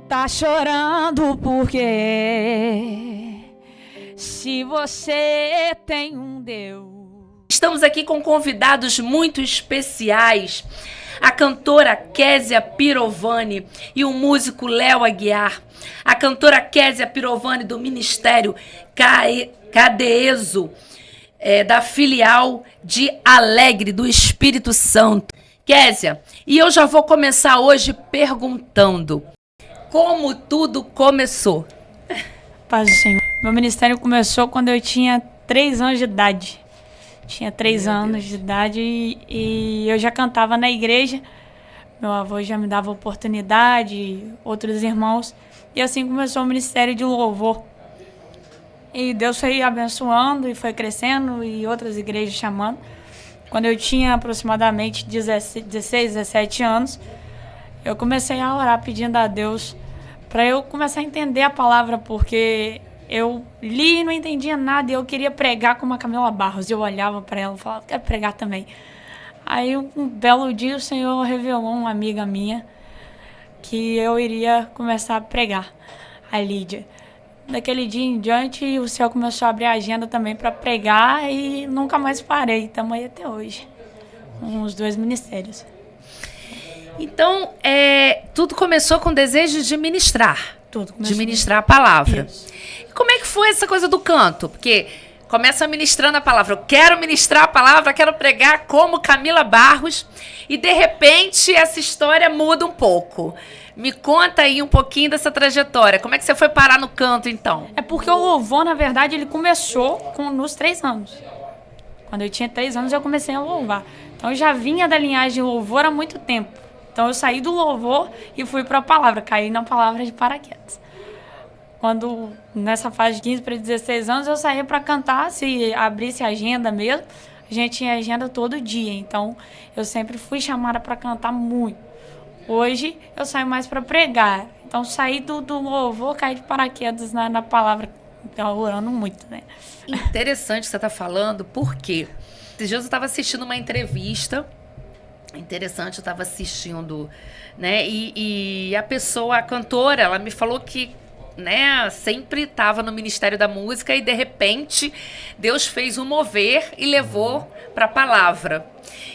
Tá chorando porque se você tem um Deus. Estamos aqui com convidados muito especiais. A cantora Késia Pirovani e o músico Léo Aguiar. A cantora Késia Pirovani do Ministério Cadeezo, da filial de Alegre, do Espírito Santo. Késia, e eu já vou começar hoje perguntando como tudo começou. Paz do Senhor. Meu ministério começou quando eu tinha 3 anos de idade. Tinha 3 anos de idade e eu já cantava na igreja. Meu avô já me dava oportunidade, outros irmãos. E assim começou o ministério de louvor. E Deus foi abençoando e foi crescendo e outras igrejas chamando. Quando eu tinha aproximadamente 16, 17 anos, eu comecei a orar pedindo a Deus para eu começar a entender a palavra, porque eu li e não entendia nada e eu queria pregar como a Camila Barros. Eu olhava para ela e falava, quero pregar também. Aí um belo dia o Senhor revelou uma amiga minha que eu iria começar a pregar, a Lídia. Daquele dia em diante o Senhor começou a abrir a agenda também para pregar e nunca mais parei. Estamos aí até hoje, com os 2 ministérios. Então, tudo começou com o desejo de ministrar. Tudo começou. De ministrar a palavra. Isso. E como é que foi essa coisa do canto? Porque começa ministrando a palavra. Eu quero ministrar a palavra, quero pregar como Camila Barros. E, de repente, essa história muda um pouco. Me conta aí um pouquinho dessa trajetória. Como é que você foi parar no canto, então? É porque o louvor, na verdade, ele começou nos 3 anos. Quando eu tinha 3 anos, eu comecei a louvar. Então, eu já vinha da linhagem de louvor há muito tempo. Então, eu saí do louvor e fui para a palavra. Caí na palavra de paraquedas. Quando, nessa fase de 15 para 16 anos, eu saía para cantar. Se abrisse agenda mesmo, a gente tinha agenda todo dia. Então, eu sempre fui chamada para cantar muito. Hoje, eu saio mais para pregar. Então, saí do louvor, caí de paraquedas na palavra. Então, orando muito, né? Interessante o que você está falando, porque esses dias eu estava assistindo uma entrevista. Interessante, eu estava assistindo, né? E a pessoa, a cantora, ela me falou que, né, sempre estava no Ministério da Música e, de repente, Deus fez um mover e levou para a palavra.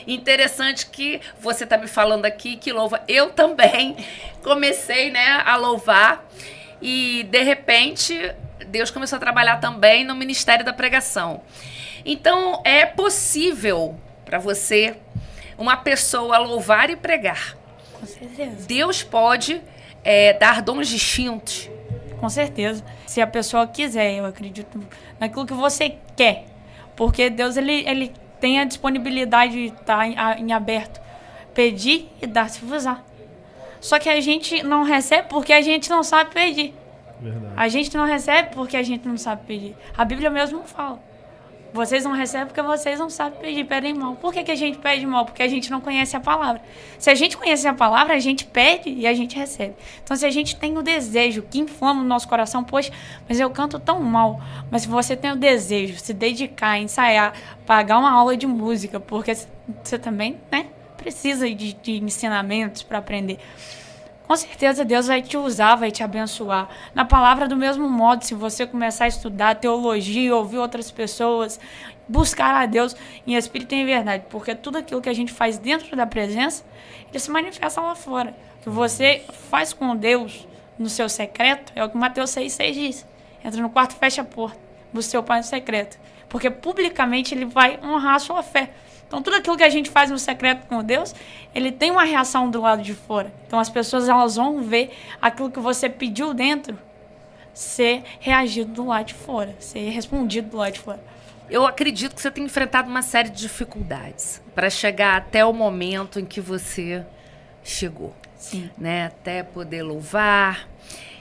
Interessante que você está me falando aqui que louva. Eu também comecei, né, a louvar e, de repente, Deus começou a trabalhar também no Ministério da Pregação. Então, é possível para você uma pessoa louvar e pregar. Com certeza. Deus pode dar dons distintos. Com certeza. Se a pessoa quiser, eu acredito naquilo que você quer. Porque Deus, ele tem a disponibilidade de estar em aberto. Pedir e dar-se-vos-á. Só que a gente não recebe porque a gente não sabe pedir. Verdade. A gente não recebe porque a gente não sabe pedir. A Bíblia mesmo fala. Vocês não recebem porque vocês não sabem pedir, pedem mal. Por que a gente pede mal? Porque a gente não conhece a palavra. Se a gente conhece a palavra, a gente pede e a gente recebe. Então, se a gente tem o desejo que inflama o nosso coração, poxa, mas eu canto tão mal. Mas se você tem o desejo, se dedicar, ensaiar, pagar uma aula de música, porque você também, né, precisa de ensinamentos para aprender. Com certeza Deus vai te usar, vai te abençoar. Na palavra, do mesmo modo, se você começar a estudar teologia, ouvir outras pessoas, buscar a Deus em espírito e em verdade. Porque tudo aquilo que a gente faz dentro da presença, ele se manifesta lá fora. O que você faz com Deus no seu secreto, é o que Mateus 6,6 diz. Entra no quarto, fecha a porta, busca seu pai no secreto. Porque publicamente ele vai honrar a sua fé. Então, tudo aquilo que a gente faz no secreto com Deus, ele tem uma reação do lado de fora. Então, as pessoas elas vão ver aquilo que você pediu dentro ser reagido do lado de fora, ser respondido do lado de fora. Eu acredito que você tem enfrentado uma série de dificuldades para chegar até o momento em que você chegou. Sim. Né? Até poder louvar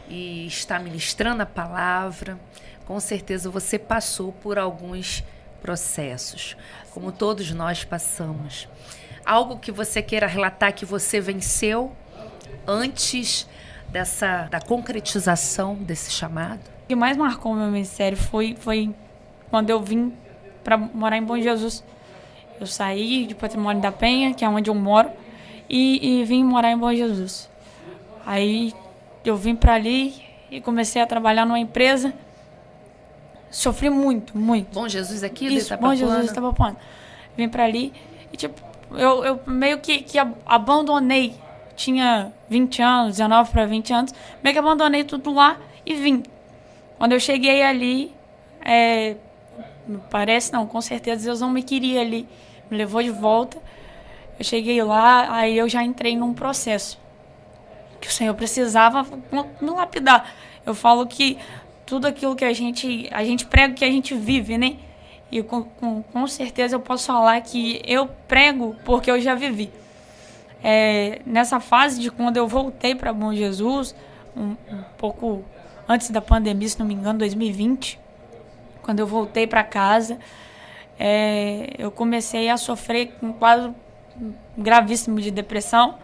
e estar ministrando a palavra. Com certeza você passou por alguns processos, como todos nós passamos. Algo que você queira relatar que você venceu antes da concretização desse chamado? O que mais marcou o meu ministério foi quando eu vim para morar em Bom Jesus. Eu saí de Patrimônio da Penha, que é onde eu moro, e vim morar em Bom Jesus. Aí eu vim para ali e comecei a trabalhar numa empresa. Sofri muito, muito. Bom Jesus aqui, Isso, Bom Jesus de Itabapoana. Vim para ali e, tipo, eu meio que abandonei. Tinha 20 anos, 19 para 20 anos. Meio que abandonei tudo lá e vim. Quando eu cheguei ali, parece não, com certeza Deus não me queria ali. Me levou de volta. Eu cheguei lá, aí eu já entrei num processo que o Senhor precisava me lapidar. Eu falo que tudo aquilo que a gente prega, que a gente vive, né? E com certeza eu posso falar que eu prego porque eu já vivi. Nessa fase de quando eu voltei para Bom Jesus, um pouco antes da pandemia, se não me engano, 2020, quando eu voltei para casa, eu comecei a sofrer com um quadro gravíssimo de depressão.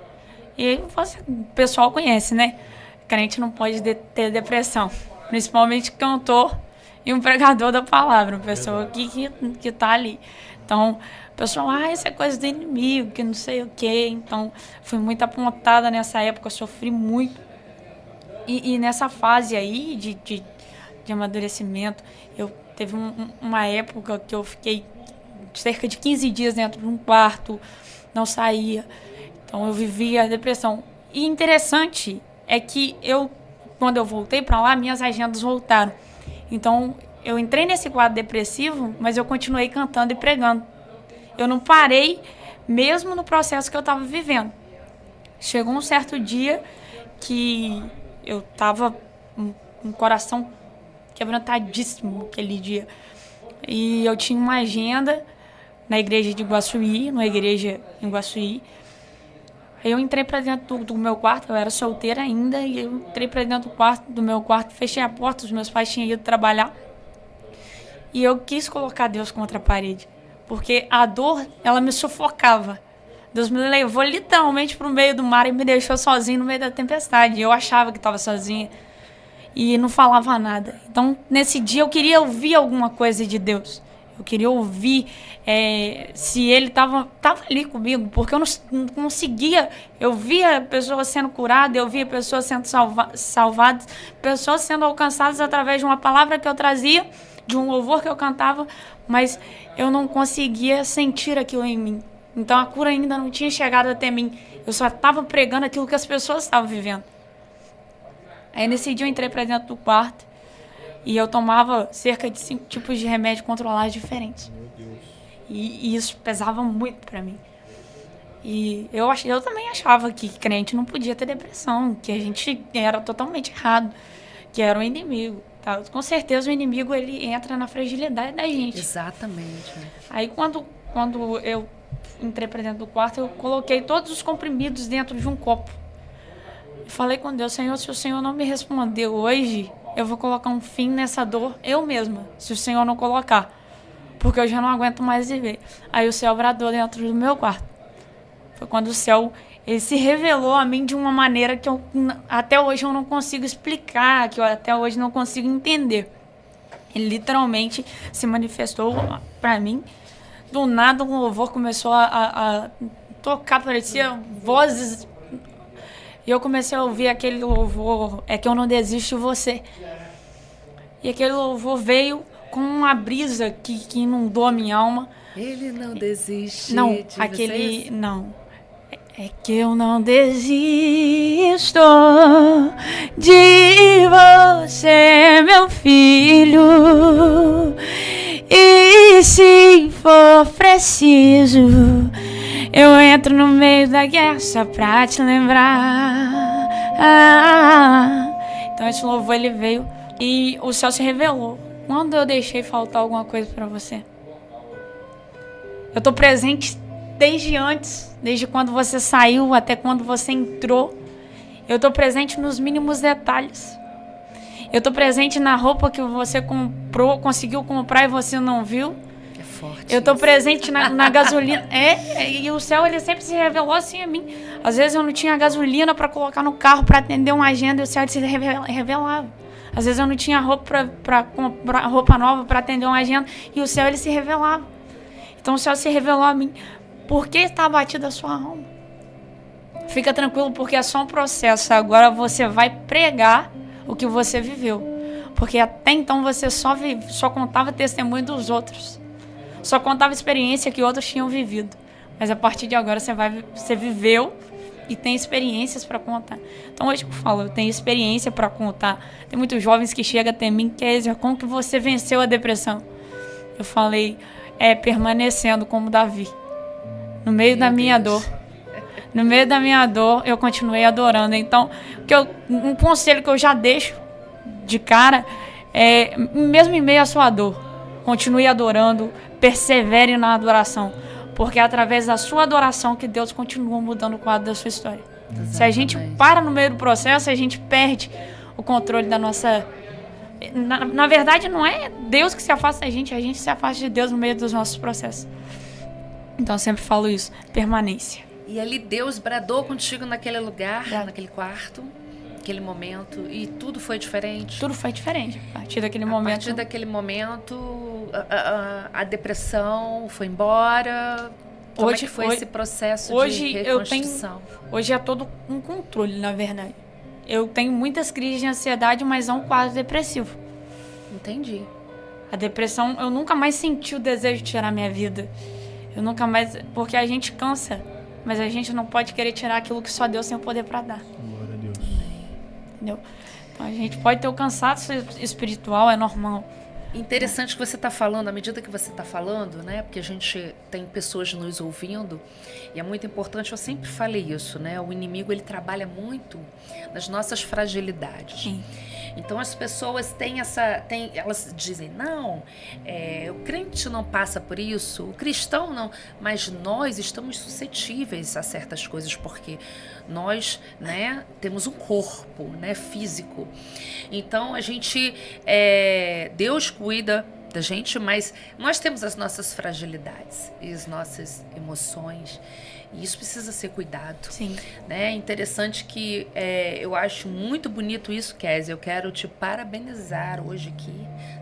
E o pessoal conhece, né? Crente não pode ter depressão, principalmente cantor e um pregador da palavra, uma pessoa que tá ali. Então, o pessoal, isso é coisa do inimigo, que não sei o quê. Então, fui muito apontada nessa época, sofri muito. E nessa fase aí de amadurecimento, teve uma época que eu fiquei cerca de 15 dias dentro de um quarto, não saía. Então, eu vivia a depressão. E interessante é que quando eu voltei para lá, minhas agendas voltaram. Então, eu entrei nesse quadro depressivo, mas eu continuei cantando e pregando. Eu não parei, mesmo no processo que eu estava vivendo. Chegou um certo dia que eu estava com um coração quebrantadíssimo aquele dia. E eu tinha uma agenda na igreja de Iguaçuí, numa igreja em Iguaçuí. Aí eu entrei para dentro do meu quarto, eu era solteira ainda, e eu entrei para dentro do meu quarto, fechei a porta, os meus pais tinham ido trabalhar. E eu quis colocar Deus contra a parede, porque a dor, ela me sufocava. Deus me levou literalmente para o meio do mar e me deixou sozinho no meio da tempestade. Eu achava que estava sozinha e não falava nada. Então, nesse dia, eu queria ouvir alguma coisa de Deus. Eu queria ouvir se ele estava ali comigo, porque eu não conseguia. Eu via pessoas sendo curadas, eu via pessoas sendo salvadas, pessoas sendo alcançadas através de uma palavra que eu trazia, de um louvor que eu cantava, mas eu não conseguia sentir aquilo em mim. Então a cura ainda não tinha chegado até mim. Eu só estava pregando aquilo que as pessoas estavam vivendo. Aí nesse dia eu entrei para dentro do quarto e eu tomava cerca de 5 tipos de remédio controlados diferentes. Meu Deus. E isso pesava muito para mim. E eu também achava que crente não podia ter depressão, que a gente era totalmente errado, que era o inimigo. Tá? Com certeza o inimigo ele entra na fragilidade da gente. Exatamente. Aí quando eu entrei para dentro do quarto, eu coloquei todos os comprimidos dentro de um copo. E falei com Deus, Senhor, se o Senhor não me responder hoje, eu vou colocar um fim nessa dor eu mesma, se o Senhor não colocar. Porque eu já não aguento mais viver. Aí o céu bradou dentro do meu quarto. Foi quando o céu ele se revelou a mim de uma maneira que até hoje eu não consigo explicar, que eu até hoje não consigo entender. Ele literalmente se manifestou para mim. Do nada um louvor começou a tocar, parecia vozes. E eu comecei a ouvir aquele louvor, é que eu não desisto de você. E aquele louvor veio com uma brisa que inundou a minha alma. Ele não desiste não, de aquele vocês? não. É que eu não desisto de você, meu filho. E se for preciso, eu entro no meio da guerra só pra te lembrar. Então esse louvor ele veio e o céu se revelou. Quando eu deixei faltar alguma coisa pra você? Eu tô presente desde antes, desde quando você saiu até quando você entrou. Eu tô presente nos mínimos detalhes. Eu tô presente na roupa que você comprou, conseguiu comprar e você não viu. É forte. Eu tô presente na gasolina. E o céu ele sempre se revelou assim a mim. Às vezes eu não tinha gasolina para colocar no carro para atender uma agenda e o céu se revelava. Às vezes eu não tinha roupa para comprar roupa nova para atender uma agenda e o céu ele se revelava. Então o céu se revelou a mim. Por que está abatida a sua alma? Fica tranquilo, porque é só um processo. Agora você vai pregar o que você viveu. Porque até então você só contava testemunho dos outros. Só contava experiência que outros tinham vivido. Mas a partir de agora você viveu e tem experiências para contar. Então hoje eu falo, eu tenho experiência para contar. Tem muitos jovens que chegam até mim, Kézia, como que você venceu a depressão? Eu falei, permanecendo como Davi. No meio da minha dor. No meio da minha dor, eu continuei adorando. Então, um conselho que eu já deixo de cara é, mesmo em meio à sua dor, continue adorando, persevere na adoração. Porque é através da sua adoração que Deus continua mudando o quadro da sua história. Exatamente. Se a gente para no meio do processo, a gente perde o controle da nossa... Na verdade, não é Deus que se afasta da gente, a gente se afasta de Deus no meio dos nossos processos. Então, eu sempre falo isso, permanência. E ali Deus bradou contigo naquele lugar, naquele quarto, naquele momento, e tudo foi diferente? Tudo foi diferente. A partir daquele momento... A partir daquele momento, a depressão foi embora? Como é que foi esse processo de reconstrução? Hoje é todo um controle, na verdade. Eu tenho muitas crises de ansiedade, mas não um quadro depressivo. Entendi. A depressão, eu nunca mais senti o desejo de tirar minha vida. Eu nunca mais... Porque a gente cansa, mas a gente não pode querer tirar aquilo que só Deus tem o poder para dar. Glória a Deus. Entendeu? Então a gente pode ter o cansaço espiritual, é normal. Interessante que você está falando, à medida que você está falando, né? Porque a gente tem pessoas nos ouvindo e é muito importante, eu sempre falei isso, né? O inimigo, ele trabalha muito nas nossas fragilidades. Sim. Então as pessoas elas dizem, não, o crente não passa por isso, o cristão não, mas nós estamos suscetíveis a certas coisas, porque nós, né, temos um corpo, né, físico. Então a gente, Deus cuida da gente, mas nós temos as nossas fragilidades e as nossas emoções. E isso precisa ser cuidado. Sim. Né? Interessante que eu acho muito bonito isso, Kézia. Eu quero te parabenizar hoje aqui.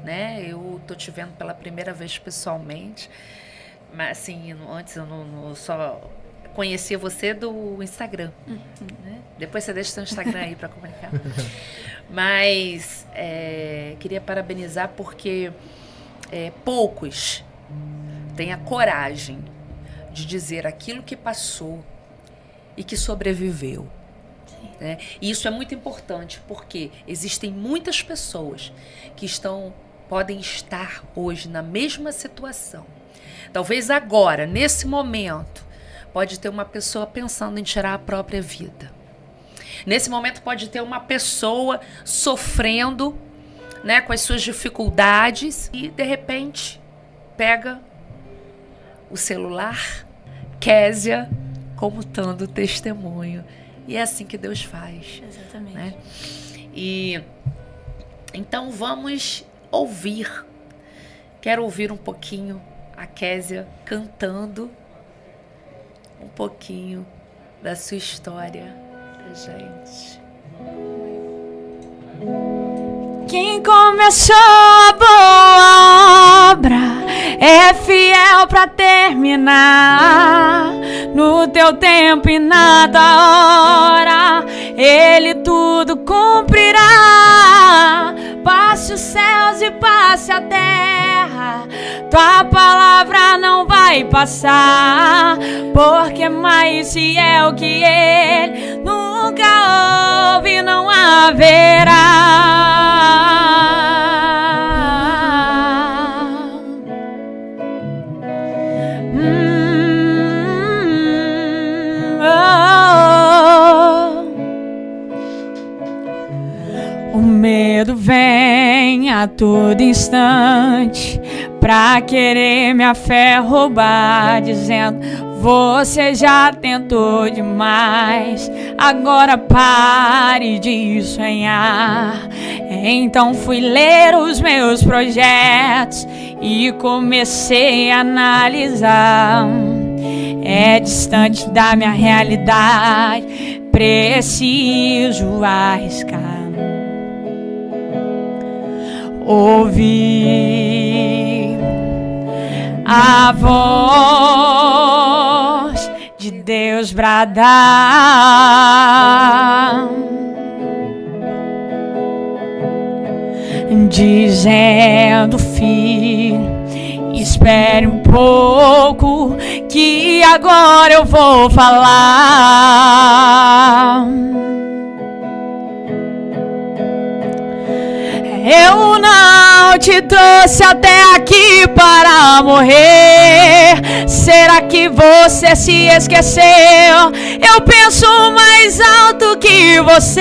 Né? Eu tô te vendo pela primeira vez pessoalmente. Mas assim, antes eu não só conhecia você do Instagram. Né? Depois você deixa o seu Instagram aí para comunicar. Mas queria parabenizar porque poucos têm a coragem de dizer aquilo que passou e que sobreviveu. Né? E isso é muito importante, porque existem muitas pessoas que podem estar hoje na mesma situação. Talvez agora, nesse momento, pode ter uma pessoa pensando em tirar a própria vida. Nesse momento pode ter uma pessoa sofrendo, né, com as suas dificuldades e, de repente, pega o celular, Kézia, comutando o testemunho. E é assim que Deus faz. Exatamente. Né? E então vamos ouvir. Quero ouvir um pouquinho a Kézia cantando um pouquinho da sua história pra gente. Quem começou a boa obra é fiel pra terminar. No teu tempo e na tua hora, Ele tudo cumprirá. Passe os céus e passe a terra, tua palavra não vai passar, porque mais fiel que Ele nunca houve, não haverá. O medo vem a todo instante pra querer minha fé roubar, dizendo: você já tentou demais, agora pare de sonhar. Então fui ler os meus projetos e comecei a analisar. É distante da minha realidade, preciso arriscar. Ouvi a voz de Deus Deus bradar, dizendo: filho, espere um pouco, que agora eu vou falar. Eu não te trouxe até aqui para morrer. Será que você se esqueceu? Eu penso mais alto que você,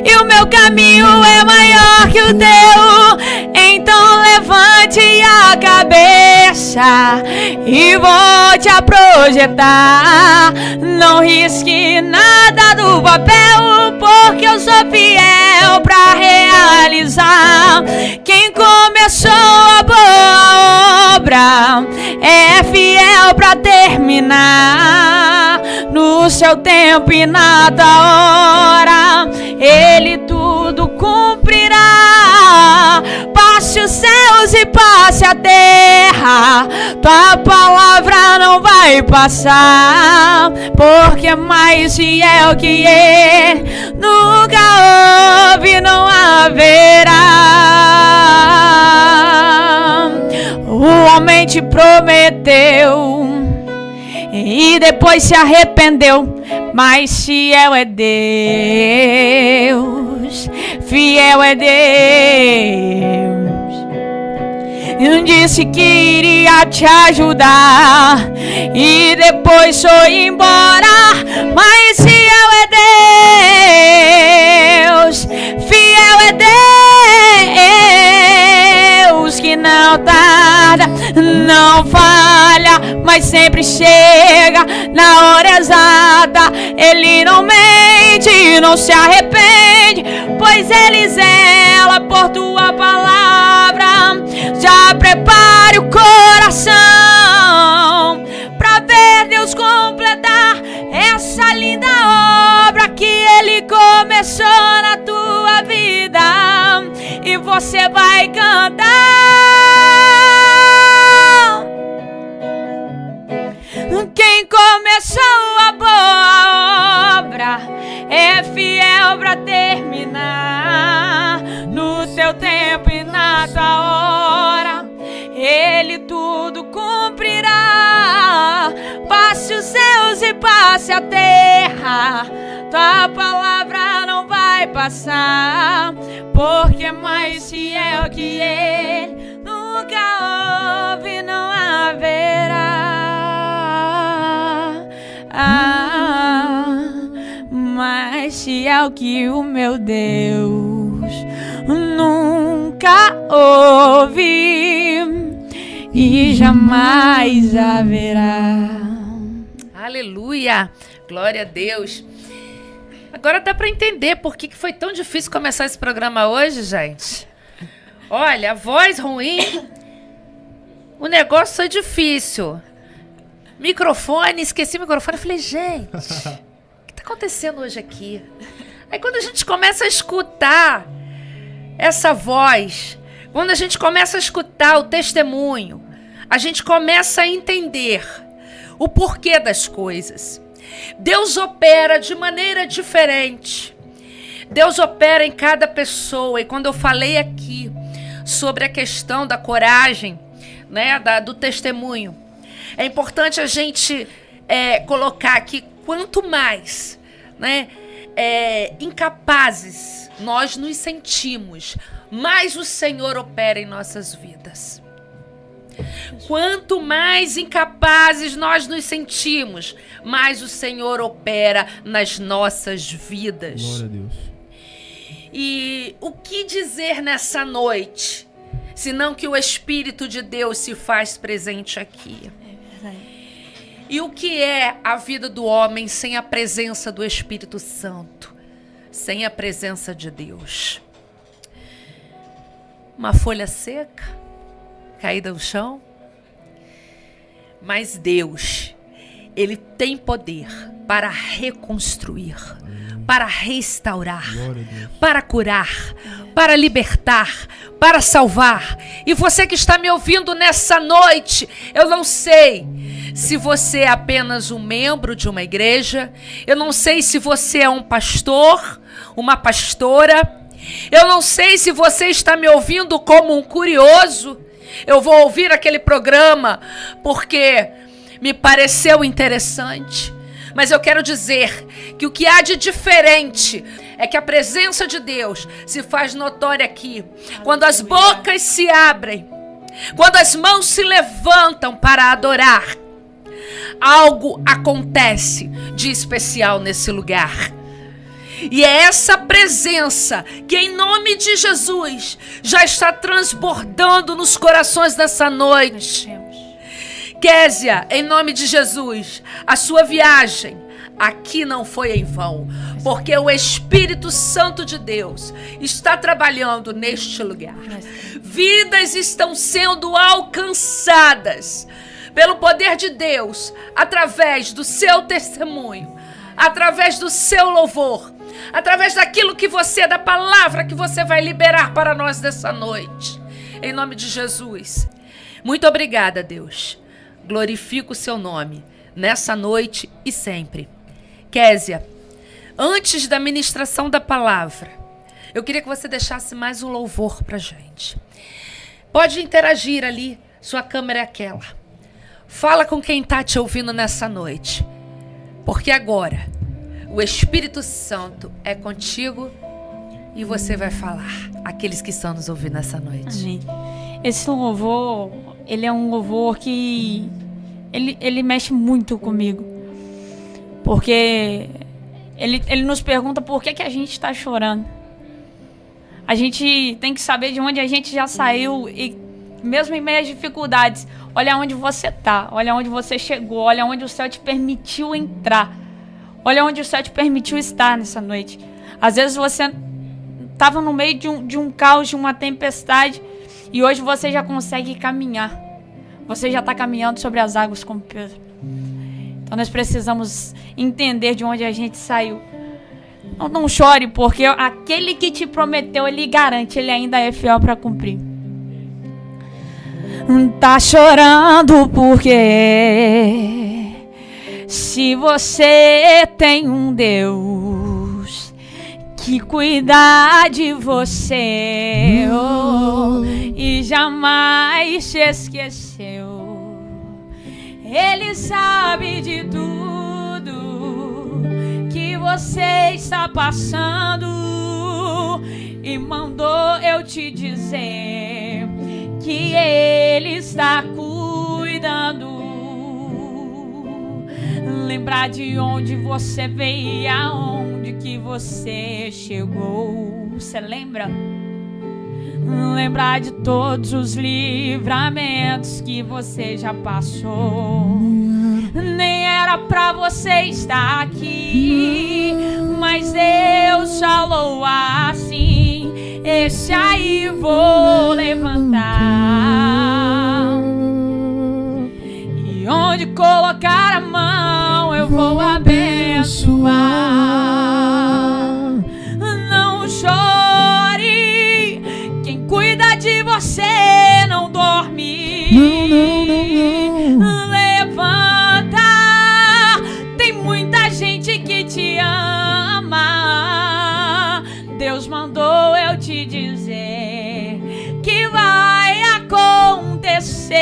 e o meu caminho é maior que o teu. Então levante a cabeça e volte a projetar. Não risque nada do papel, porque eu sou fiel pra realizar. Quem começou a boa obra é fiel pra terminar. No seu tempo e na tua hora, Ele tudo cumprirá. Passe os céus e passe a terra, tua palavra não vai passar, porque é mais fiel que Ele nunca houve, não haverá. O homem te prometeu e depois se arrependeu, mas fiel é Deus, fiel é Deus. Disse que iria te ajudar e depois foi embora, mas fiel é Deus, fiel é Deus, que não tarda, não falha, mas sempre chega na hora exata. Ele não mente, não se arrepende, pois Ele zela por tua palavra. Já prepare o coração pra ver Deus completar essa linda obra que Ele começou na tua vida, e você vai cantar. Quem começou a boa obra é fiel pra terminar. No teu tempo e na tua hora, Ele tudo cumprirá. Passe os céus e passe a terra, tua palavra não vai passar, porque é mais fiel que Ele nunca houve, não haverá. Mais fiel que o meu Deus nunca houve e jamais haverá. Aleluia, glória a Deus. Agora dá para entender por que foi tão difícil começar esse programa hoje, gente. Olha, a voz ruim, o negócio foi difícil. Microfone, esqueci o microfone. Eu falei, gente, o que está acontecendo hoje aqui? Aí quando a gente começa a escutar essa voz, quando a gente começa a escutar o testemunho, a gente começa a entender o porquê das coisas. Deus opera de maneira diferente. Deus opera em cada pessoa. E quando eu falei aqui sobre a questão da coragem, né, do testemunho, é importante a gente colocar aqui, quanto mais, né, incapazes nós nos sentimos, mais o Senhor opera em nossas vidas. Quanto mais incapazes nós nos sentimos, mais o Senhor opera nas nossas vidas. Glória a Deus. E o que dizer nessa noite, senão que o Espírito de Deus se faz presente aqui? E o que é a vida do homem sem a presença do Espírito Santo? Sem a presença de Deus? Uma folha seca, caída no chão? Mas Deus, Ele tem poder para reconstruir, para restaurar, para curar, para libertar, para salvar. E você que está me ouvindo nessa noite, eu não sei se você é apenas um membro de uma igreja. Eu não sei se você é um pastor, uma pastora. Eu não sei se você está me ouvindo como um curioso. Eu vou ouvir aquele programa porque me pareceu interessante. Mas eu quero dizer que o que há de diferente é que a presença de Deus se faz notória aqui. Quando as bocas se abrem, quando as mãos se levantam para adorar, algo acontece de especial nesse lugar. E é essa presença que, em nome de Jesus, já está transbordando nos corações dessa noite. Késia, em nome de Jesus, a sua viagem aqui não foi em vão, porque o Espírito Santo de Deus está trabalhando neste lugar. Vidas estão sendo alcançadas pelo poder de Deus, através do seu testemunho, através do seu louvor, através daquilo que você, da palavra que você vai liberar para nós dessa noite. Em nome de Jesus. Muito obrigada, Deus. Glorifico o seu nome nessa noite e sempre. Késia, antes da ministração da palavra, eu queria que você deixasse mais um louvor pra gente. Pode interagir ali, sua câmera é aquela. Fala com quem está te ouvindo nessa noite, porque agora o Espírito Santo é contigo e você vai falar àqueles que estão nos ouvindo nessa noite. Amém. Esse louvor, ele é um louvor que ele mexe muito comigo, porque ele nos pergunta por que a gente está chorando. A gente tem que saber de onde a gente já saiu e mesmo em meio às dificuldades, olha onde você está, olha onde você chegou, olha onde o céu te permitiu entrar, olha onde o céu te permitiu estar nessa noite. Às vezes você estava no meio de um caos, de uma tempestade, e hoje você já consegue caminhar. Você já está caminhando sobre as águas como Pedro. Então nós precisamos entender de onde a gente saiu. Não chore, porque aquele que te prometeu, ele garante, ele ainda é fiel para cumprir. Tá chorando porque se você tem um Deus que cuida de você e jamais te esqueceu, Ele sabe de tudo que você está passando e mandou eu te dizer que Ele está cuidando. Lembrar de onde você veio e aonde que você chegou. Você lembra? Lembrar de todos os livramentos que você já passou. Nem era pra você estar aqui, mas Deus falou assim: esse aí vou levantar, e onde colocar a mão eu vou abençoar. Não chore, quem cuida de você não dorme. Levanta, tem muita gente que te ama. Deus mandou eu te dizer que vai acontecer.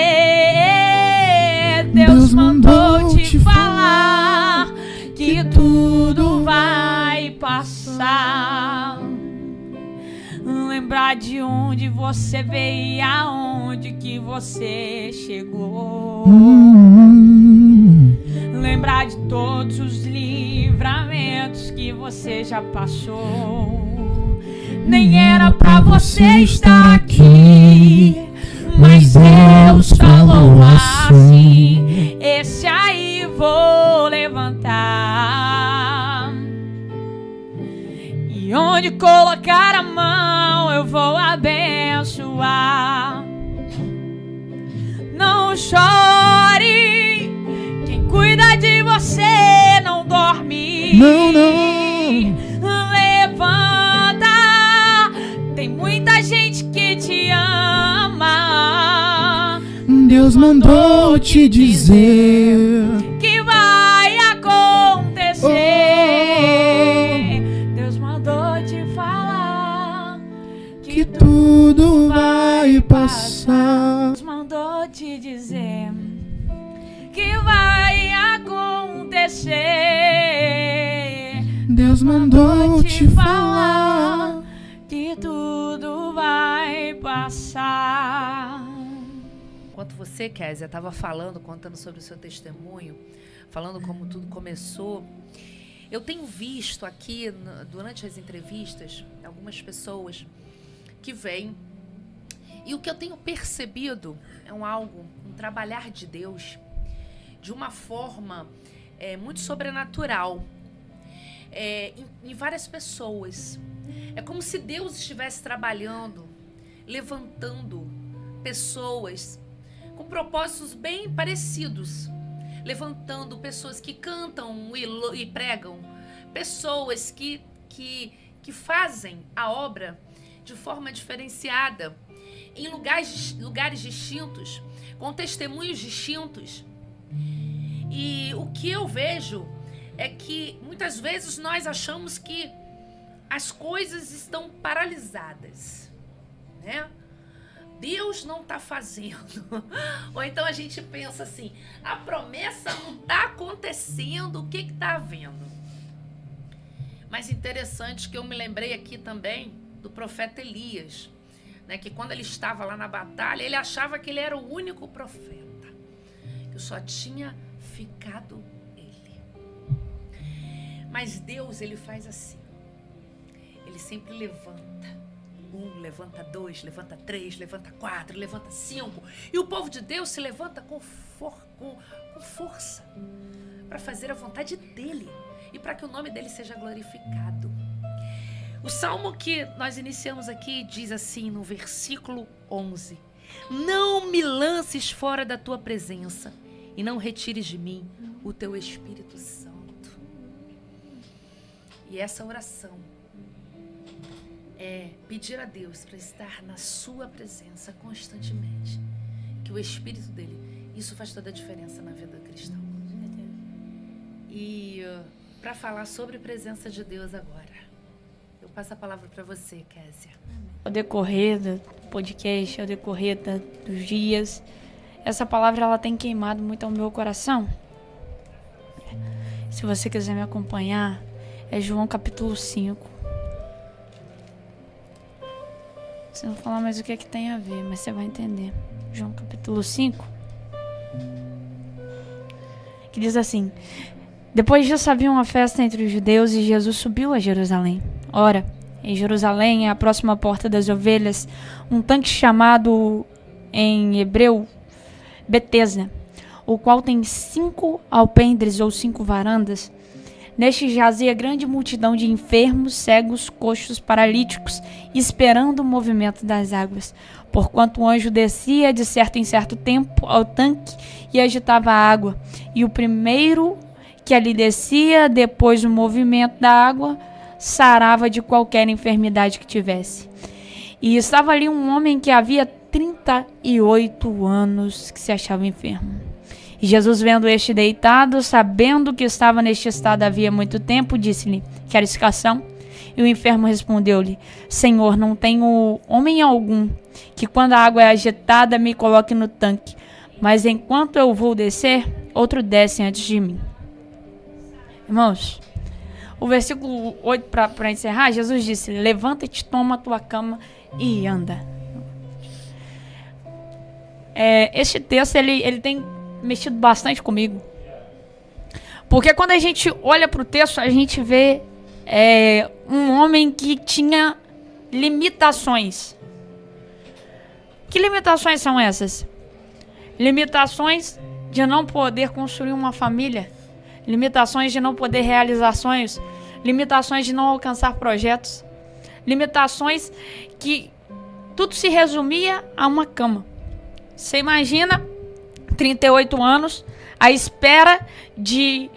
Deus mandou te falar que tudo vai passar. Lembrar de onde você veio e aonde que você chegou. Lembrar de todos os livramentos que você já passou. Nem era pra você estar aqui, mas Deus falou assim: esse aí vou levantar, e onde colocar a mão eu vou abençoar. Não chore, quem cuida de você não dorme. Levanta, tem muita gente que te ama. Deus mandou te dizer que vai acontecer. Deus mandou te falar que tudo vai passar. Deus mandou te dizer que vai acontecer. Deus mandou te falar que tudo vai passar. Enquanto você, Kézia, estava falando, contando sobre o seu testemunho, falando como tudo começou, eu tenho visto aqui, durante as entrevistas, algumas pessoas que vêm, e o que eu tenho percebido é um trabalhar de Deus de uma forma muito sobrenatural em várias pessoas. É como se Deus estivesse trabalhando, levantando pessoas com propósitos bem parecidos, levantando pessoas que cantam e pregam, pessoas que fazem a obra de forma diferenciada, em lugares distintos, com testemunhos distintos. E o que eu vejo é que muitas vezes nós achamos que as coisas estão paralisadas, né? Deus não está fazendo. Ou então a gente pensa assim, a promessa não está acontecendo, o que está havendo? Mas interessante que eu me lembrei aqui também do profeta Elias, né, que quando ele estava lá na batalha, ele achava que ele era o único profeta, que só tinha ficado ele. Mas Deus, ele faz assim, ele sempre levanta. 1, levanta 2, levanta 3, levanta 4, levanta 5. E o povo de Deus se levanta com força para fazer a vontade dele e para que o nome dele seja glorificado. O salmo que nós iniciamos aqui diz assim no versículo 11: não me lances fora da tua presença e não retires de mim o teu Espírito Santo. E essa oração é pedir a Deus para estar na sua presença constantemente, que o Espírito dele, isso faz toda a diferença na vida cristã. E para falar sobre a presença de Deus agora, eu passo a palavra para você, Kézia. Ao decorrer do podcast, ao decorrer dos dias, essa palavra ela tem queimado muito ao meu coração. Se você quiser me acompanhar, é João capítulo 5. Você não falar mais o que é que tem a ver, mas você vai entender. João capítulo 5. Que diz assim: depois disso havia uma festa entre os judeus e Jesus subiu a Jerusalém. Ora, em Jerusalém, à próxima porta das ovelhas, um tanque chamado em hebreu Betesda, o qual tem 5 alpendres ou 5 varandas. Neste jazia grande multidão de enfermos, cegos, coxos, paralíticos, esperando o movimento das águas. Porquanto o anjo descia de certo em certo tempo ao tanque e agitava a água. E o primeiro que ali descia, depois do movimento da água, sarava de qualquer enfermidade que tivesse. E estava ali um homem que havia 38 anos que se achava enfermo. E Jesus, vendo este deitado, sabendo que estava neste estado havia muito tempo, disse-lhe: queres ficação? E o enfermo respondeu-lhe: Senhor, não tenho homem algum que quando a água é agitada me coloque no tanque, mas enquanto eu vou descer, outro desce antes de mim. Irmãos, o versículo 8, para encerrar, Jesus disse: levanta-te, toma a tua cama e anda. Este texto ele tem mexido bastante comigo, porque quando a gente olha para o texto, a gente vê um homem que tinha limitações. Que limitações são essas? Limitações de não poder construir uma família, limitações de não poder realizar sonhos, limitações de não alcançar projetos, limitações que tudo se resumia a uma cama. Você imagina 38 anos, à espera de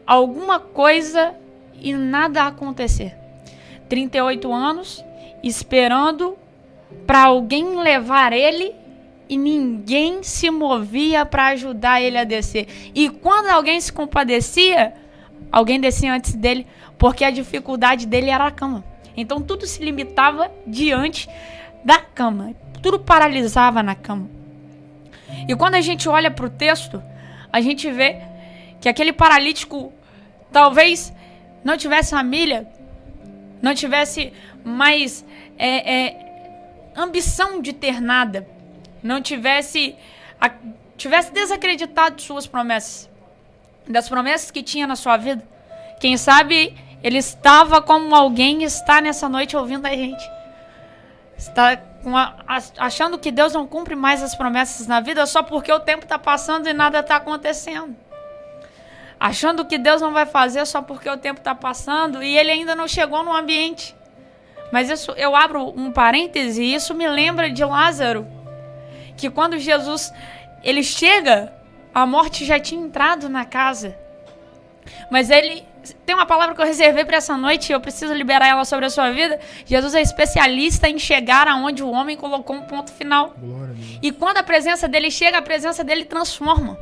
alguma coisa e nada acontecer. 38 anos, esperando para alguém levar ele e ninguém se movia para ajudar ele a descer. E quando alguém se compadecia, alguém descia antes dele, porque a dificuldade dele era a cama. Então tudo se limitava diante da cama. Tudo paralisava na cama. E quando a gente olha para o texto, a gente vê que aquele paralítico talvez não tivesse família, não tivesse mais ambição de ter nada, não tivesse desacreditado de suas promessas, das promessas que tinha na sua vida. Quem sabe ele estava como alguém está nessa noite ouvindo a gente. Está achando que Deus não cumpre mais as promessas na vida só porque o tempo está passando e nada está acontecendo. Achando que Deus não vai fazer só porque o tempo está passando e ele ainda não chegou no ambiente. Mas isso, eu abro um parêntese, e isso me lembra de Lázaro, que quando Jesus ele chega, a morte já tinha entrado na casa. Mas ele tem uma palavra que eu reservei para essa noite e eu preciso liberar ela sobre a sua vida. Jesus é especialista em chegar aonde o homem colocou um ponto final. E quando a presença dele chega, a presença dele transforma.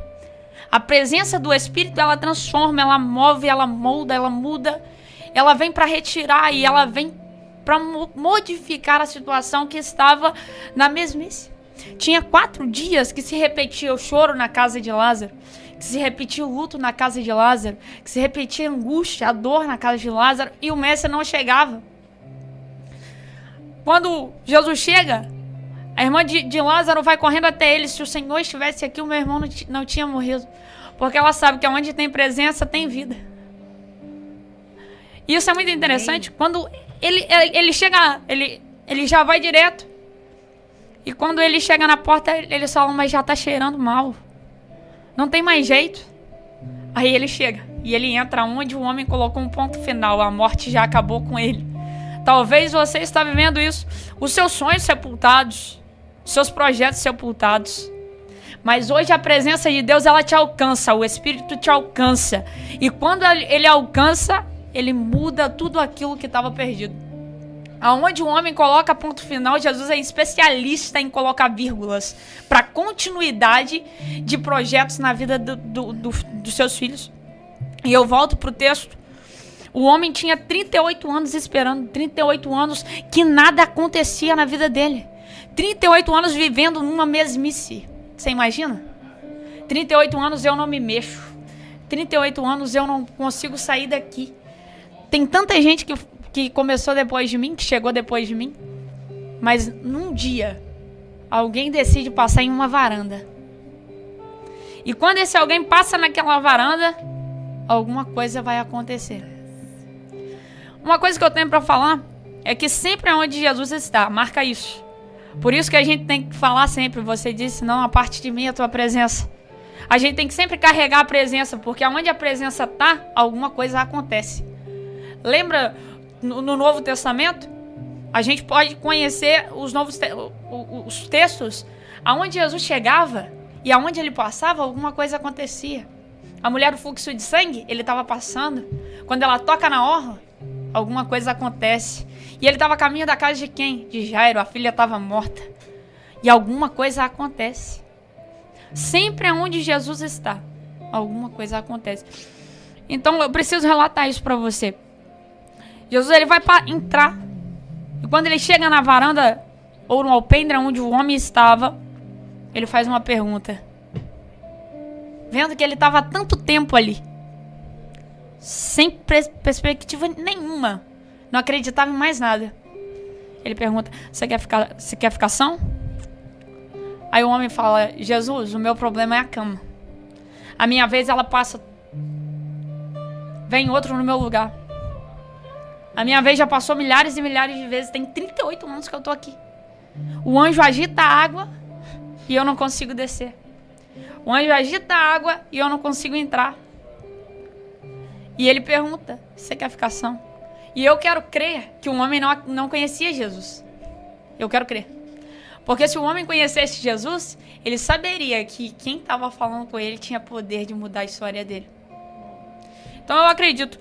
A presença do Espírito, ela transforma, ela move, ela molda, ela muda. Ela vem para retirar e ela vem para modificar a situação que estava na mesmice. Tinha 4 dias que se repetia o choro na casa de Lázaro, que se repetia o luto na casa de Lázaro, que se repetia a angústia, a dor na casa de Lázaro, e o mestre não chegava. Quando Jesus chega, a irmã de Lázaro vai correndo até ele. Se o Senhor estivesse aqui, o meu irmão não tinha morrido. Porque ela sabe que onde tem presença, tem vida. E isso é muito interessante. Quando ele chega, ele já vai direto. E quando ele chega na porta, eles falam, mas já tá cheirando mal. Não tem mais jeito. Aí ele chega e ele entra onde o homem colocou um ponto final. A morte já acabou com ele. Talvez você está vivendo isso. Os seus sonhos sepultados. Os seus projetos sepultados. Mas hoje a presença de Deus, ela te alcança. O Espírito te alcança. E quando ele alcança, ele muda tudo aquilo que estava perdido. Aonde o homem coloca ponto final, Jesus é especialista em colocar vírgulas para continuidade de projetos na vida dos seus filhos. E eu volto para o texto. O homem tinha 38 anos esperando, 38 anos que nada acontecia na vida dele. 38 anos vivendo numa mesmice. Você imagina? 38 anos eu não me mexo. 38 anos eu não consigo sair daqui. Tem tanta gente que começou depois de mim, que chegou depois de mim. Mas num dia, alguém decide passar em uma varanda. E quando esse alguém passa naquela varanda, alguma coisa vai acontecer. Uma coisa que eu tenho para falar é que sempre onde Jesus está, marca isso. Por isso que a gente tem que falar sempre, você disse, não, a parte de mim é a tua presença. A gente tem que sempre carregar a presença, porque onde a presença está, alguma coisa acontece. Lembra no Novo Testamento? A gente pode conhecer os textos aonde Jesus chegava e aonde ele passava, alguma coisa acontecia. A mulher do fluxo de sangue, ele estava passando. Quando ela toca na orla, alguma coisa acontece. E ele estava a caminho da casa de quem? De Jairo, a filha estava morta. E alguma coisa acontece. Sempre onde Jesus está, alguma coisa acontece. Então eu preciso relatar isso para você. Jesus ele vai entrar. E quando ele chega na varanda, ou no alpendre onde o homem estava, ele faz uma pergunta. Vendo que ele estava há tanto tempo ali, sem perspectiva nenhuma, não acreditava em mais nada. Ele pergunta, você quer ficar são? Aí o homem fala, Jesus, o meu problema é a cama. A minha vez ela passa, vem outro no meu lugar. A minha vez já passou milhares e milhares de vezes, tem 38 anos que eu tô aqui. O anjo agita a água e eu não consigo descer. O anjo agita a água e eu não consigo entrar. E ele pergunta, você quer ficar são? E eu quero crer que o homem não conhecia Jesus. Eu quero crer. Porque se o homem conhecesse Jesus, ele saberia que quem estava falando com ele tinha poder de mudar a história dele. Então eu acredito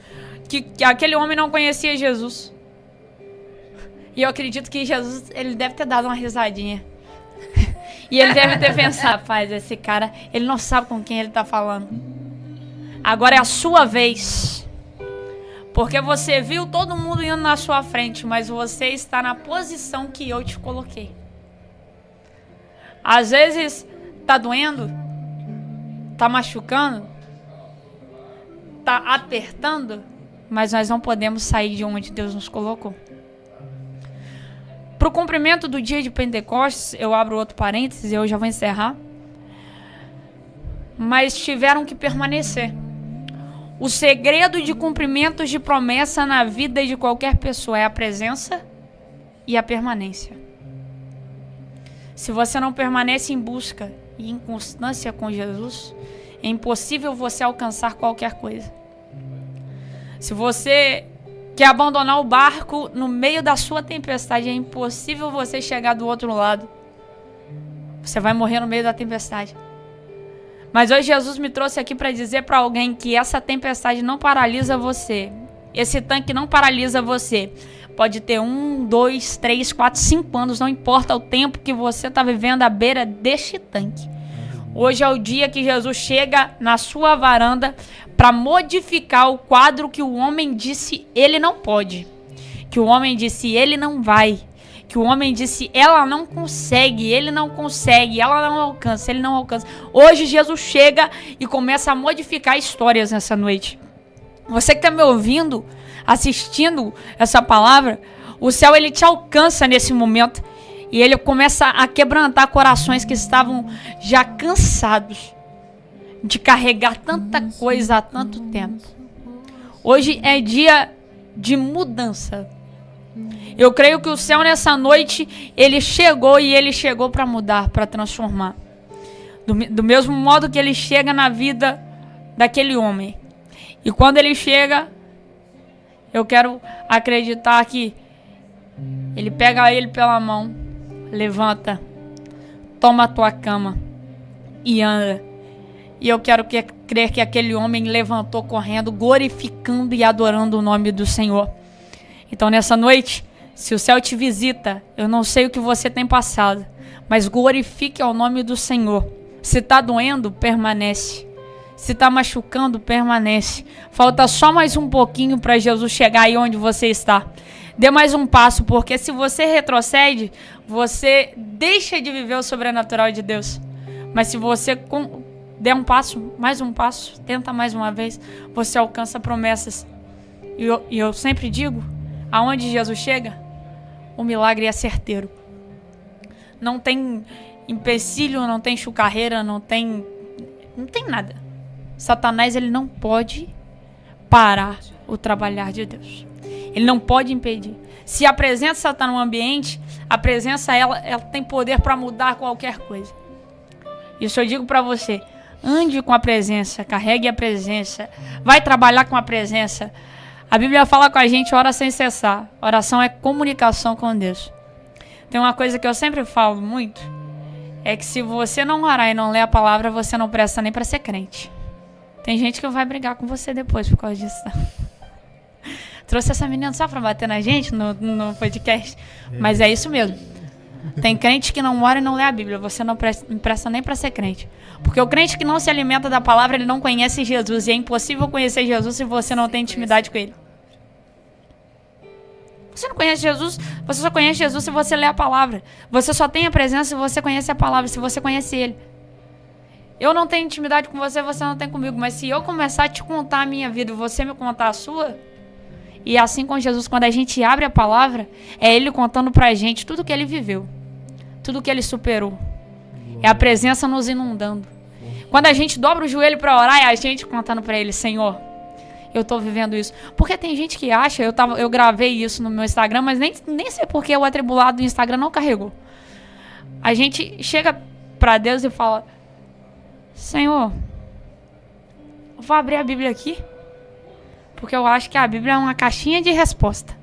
que aquele homem não conhecia Jesus. E eu acredito que Jesus, ele deve ter dado uma risadinha. E ele deve ter pensado, rapaz, esse cara, ele não sabe com quem ele está falando. Agora é a sua vez. Porque você viu todo mundo indo na sua frente, mas você está na posição que eu te coloquei. Às vezes tá doendo, tá machucando, tá apertando, mas nós não podemos sair de onde Deus nos colocou. Para o cumprimento do dia de Pentecostes, eu abro outro parênteses e eu já vou encerrar. Mas tiveram que permanecer. O segredo de cumprimentos de promessa na vida de qualquer pessoa é a presença e a permanência. Se você não permanece em busca e em constância com Jesus, é impossível você alcançar qualquer coisa. Se você quer abandonar o barco no meio da sua tempestade, é impossível você chegar do outro lado. Você vai morrer no meio da tempestade. Mas hoje Jesus me trouxe aqui para dizer para alguém que essa tempestade não paralisa você. Esse tanque não paralisa você. Pode ter 1, 2, 3, 4, 5 anos, não importa o tempo que você está vivendo à beira deste tanque. Hoje é o dia que Jesus chega na sua varanda para modificar o quadro que o homem disse ele não pode. Que o homem disse ele não vai. Que o homem disse ela não consegue, ele não consegue, ela não alcança, ele não alcança. Hoje Jesus chega e começa a modificar histórias nessa noite. Você que está me ouvindo, assistindo essa palavra, o céu ele te alcança nesse momento. E ele começa a quebrantar corações que estavam já cansados de carregar tanta coisa há tanto tempo. Hoje é dia de mudança. Eu creio que o céu nessa noite, ele chegou para mudar, para transformar. Do mesmo modo que ele chega na vida daquele homem. E quando ele chega, eu quero acreditar que ele pega ele pela mão, levanta, toma a tua cama e anda. E eu quero crer que aquele homem levantou correndo, glorificando e adorando o nome do Senhor. Então nessa noite, se o céu te visita, eu não sei o que você tem passado, mas glorifique ao nome do Senhor. Se está doendo, permanece. Se está machucando, permanece. Falta só mais um pouquinho para Jesus chegar aí onde você está. Dê mais um passo, porque se você retrocede, você deixa de viver o sobrenatural de Deus. Mas se você der um passo, mais um passo, tenta mais uma vez, você alcança promessas. E eu sempre digo, aonde Jesus chega, o milagre é certeiro. Não tem empecilho, não tem chucarreira, não tem nada. Satanás, ele não pode parar o trabalhar de Deus. Ele não pode impedir. Se a presença está no ambiente, a presença ela tem poder para mudar qualquer coisa. Isso eu digo para você. Ande com a presença, carregue a presença, vai trabalhar com a presença. A Bíblia fala com a gente, ora sem cessar. Oração é comunicação com Deus. Tem uma coisa que eu sempre falo muito, é que se você não orar e não ler a palavra, você não presta nem para ser crente. Tem gente que vai brigar com você depois por causa disso. Trouxe essa menina só pra bater na gente no podcast. Mas é isso mesmo. Tem crente que não ora e não lê a Bíblia. Você não presta nem pra ser crente. Porque o crente que não se alimenta da palavra, ele não conhece Jesus. E é impossível conhecer Jesus se você não tem intimidade com ele. Você não conhece Jesus, você só conhece Jesus se você lê a palavra. Você só tem a presença se você conhece a palavra, se você conhece ele. Eu não tenho intimidade com você, você não tem comigo. Mas se eu começar a te contar a minha vida e você me contar a sua... E assim com Jesus, quando a gente abre a palavra, é ele contando pra gente tudo que ele viveu. Tudo que ele superou. É a presença nos inundando. Quando a gente dobra o joelho pra orar, é a gente contando pra ele, Senhor, eu tô vivendo isso. Porque tem gente que acha, eu gravei isso no meu Instagram, mas nem sei porque o atribulado do Instagram não carregou. A gente chega pra Deus e fala, Senhor, eu vou abrir a Bíblia aqui. Porque eu acho que a Bíblia é uma caixinha de resposta.